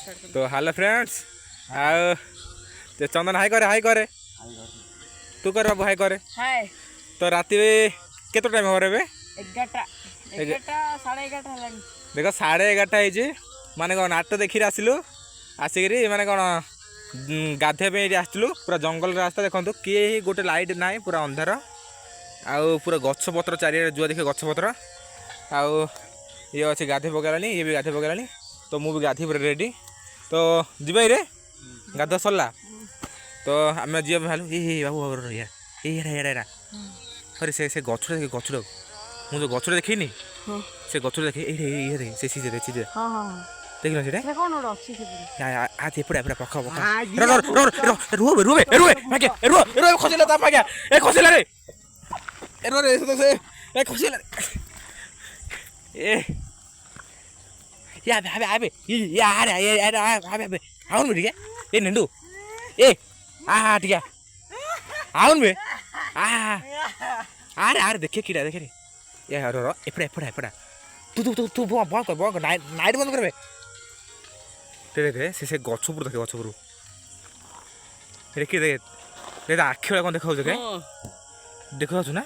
तो hello friends आ चंदन high करे तू कर बाबू हाई करे हाय तो राति केतो टाइम हो रे 11 साढ़े 11 हेलानी देख 11:30 होइए माने कौन नाट देखी आसलु आसिक माने कौन गाधे आसलु पूरा जंगल रास्ता देखो किए गोटे लाइट ना पूरा अंधार आउ पूरा गछ पत्र चारिए जुआ देखे गछ पत्र आउ ये अच्छे गाधे पकड़ानी ये भी गाधे पकड़ानी तो मुझे गाधी पूरा रेडी तो जीवा रे गाध सरला तो आम जी भालू ये बाबू बाबू ये अरे से गछ देख गछ मुझे गछ देखनी से गछ देखे ये देखे से सीधे सीधे देख लो सीधे कौन अच्छी से आज एपड़े एपड़े पख पख रुवे रुवे रुवे भाग्य रुवे रुवे खसिला ता भाग्य ए खसिला रे ए रे तो से ए खसिला ए या आबे आबे यार यार आबे आबे आउन बे ठीक ए नंदू ए आ ठीक है आउन बे आ अरे अरे देखिए कीड़ा देखे ये रो रो एपड़ा एपड़ा एपड़ा तू तू तू तू बंद कर नाइट बंद कर देख से गछ पर देखे गछ पर देखिए देख देख आखि वाला कौन देखा देखे देखा ना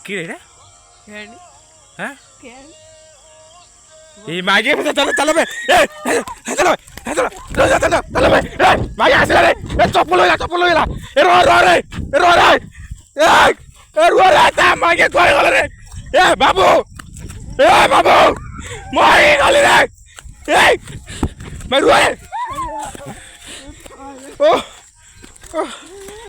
कि रे हाँ ये मागे चलो चलो बे चलो चलो चलो चलो चलो बे मागे आसला रे चप्पल होइला ए रो रे ता मागे कोई गले रे ए बाबू मागे गले रे ए मैं रुआ ओ